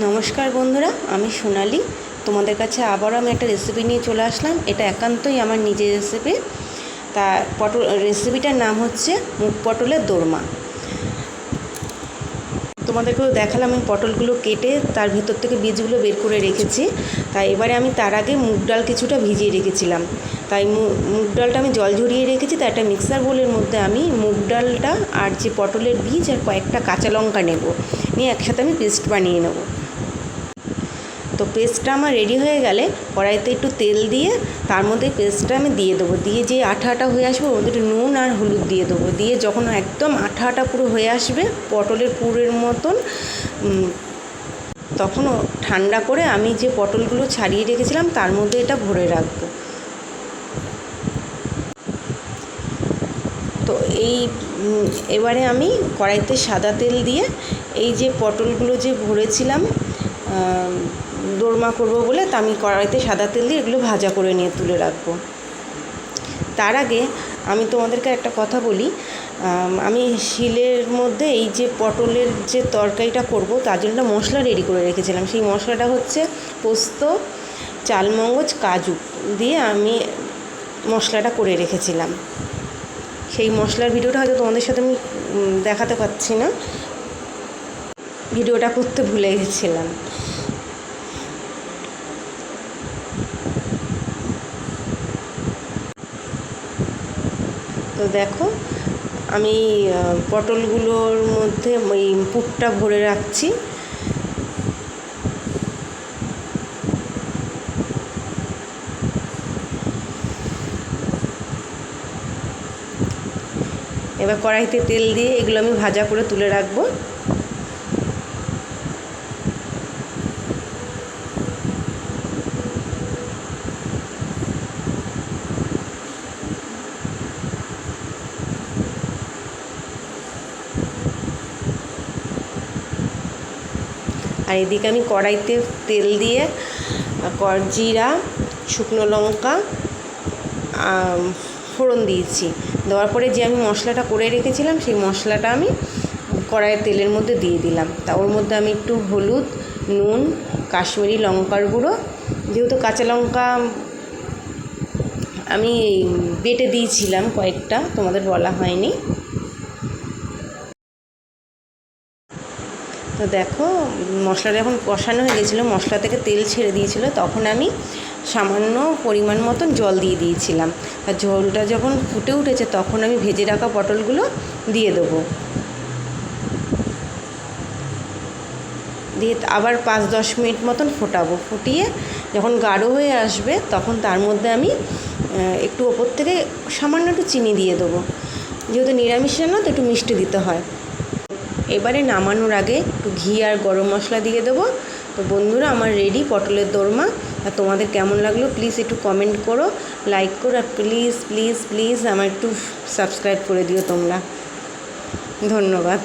নমস্কার বন্ধুরা, আমি সোনালি। তোমাদের কাছে আবারও আমি একটা রেসিপি নিয়ে চলে আসলাম। এটা একান্তই আমার নিজের রেসিপি। তা রেসিপিটার নাম হচ্ছে মুগ পটলের দোরমা। তোমাদেরকেও দেখালাম আমি পটলগুলো কেটে তার ভিতর থেকে বীজগুলো বের করে রেখেছি। তাই এবারে আমি তার আগে মুগ ডাল কিছুটা ভিজিয়ে রেখেছিলাম। তাই মুগ ডালটা আমি জল ঝরিয়ে রেখেছি। তাই একটা মিক্সার বোলের মধ্যে আমি মুগ ডালটা আর যে পটলের বীজ আর কয়েকটা কাঁচা লঙ্কা নেব, নিয়ে একসাথে আমি পেস্ট বানিয়ে নেব। তো পেস্টটা আমার রেডি হয়ে গেলে কড়াইতে একটু তেল দিয়ে তার মধ্যে পেস্টটা আমি দিয়ে দেবো। দিয়ে যে আঠা আঠা হয়ে আসবে ওর মধ্যে একটু নুন আর হলুদ দিয়ে দেবো। দিয়ে যখন একদম আঠা আঠা পুরো হয়ে আসবে পটলের পুরের মতন, তখন ঠান্ডা করে আমি যে পটলগুলো ছাড়িয়ে রেখেছিলাম তার মধ্যে এটা ভরে রাখবো। তো এবারে আমি কড়াইতে সাদা তেল দিয়ে এই যে পটলগুলো যে ভরেছিলাম দোরমা করবো বলে, তা আমি কড়াইতে সাদা তেল দিয়ে এগুলো ভাজা করে নিয়ে তুলে রাখবো। তার আগে আমি তোমাদেরকে একটা কথা বলি। আমি শিলের মধ্যে এই যে পটলের যে তরকারিটা করব তার জন্য একটা মশলা রেডি করে রেখেছিলাম। সেই মশলাটা হচ্ছে পোস্ত, চালমগজ, কাজু দিয়ে আমি মশলাটা করে রেখেছিলাম। সেই মশলার ভিডিওটা হয়তো তোমাদের সাথে আমি দেখাতে পারছি না, ভিডিওটা করতে ভুলে গেছিলাম। তো দেখো আমি পটলগুলোর মধ্যে ওই পুরটা ভরে রাখছি। এবার কড়াইতে তেল দিয়ে এগুলো আমি ভাজা করে তুলে রাখবো। আর এদিকে আমি কড়াইতে তেল দিয়ে জিরা, শুকনো লঙ্কা ফোড়ন দিয়েছি। দেওয়ার পরে যে আমি মশলাটা করে রেখেছিলাম সেই মশলাটা আমি কড়াইয়ের তেলের মধ্যে দিয়ে দিলাম। তা ওর মধ্যে আমি একটু হলুদ, নুন, কাশ্মীরি লঙ্কার গুঁড়ো, যেহেতু কাঁচা লঙ্কা আমি বেটে দিয়েছিলাম কয়েকটা, তোমাদের বলা হয়নি। তো দেখো মশলাটা যখন কষানো হয়ে গেছিলো, মশলা থেকে তেল ছেড়ে দিয়েছিলো, তখন আমি সামান্য পরিমাণ মতন জল দিয়ে দিয়েছিলাম। আর ঝোলটা যখন ফুটে উঠেছে তখন আমি ভেজে রাখা পটলগুলো দিয়ে দেবো। দিয়ে আবার 5-10 মিনিট মতন ফোটাবো। ফুটিয়ে যখন গাঢ় হয়ে আসবে তখন তার মধ্যে আমি একটু ওপর থেকে সামান্য একটু চিনি দিয়ে দেবো। যেহেতু নিরামিষ রান্না তো একটু মিষ্টি দিতে হয়। এবারে নামানোর আগে একটু ঘি আর গরম মশলা দিয়ে দেবো। তো বন্ধুরা, আমার রেডি পটলের দোরমা। আর তোমাদের কেমন লাগলো প্লিজ একটু কমেন্ট করো, লাইক করো, আর প্লিজ প্লিজ প্লিজ আমার একটু সাবস্ক্রাইব করে দিও তোমরা। ধন্যবাদ।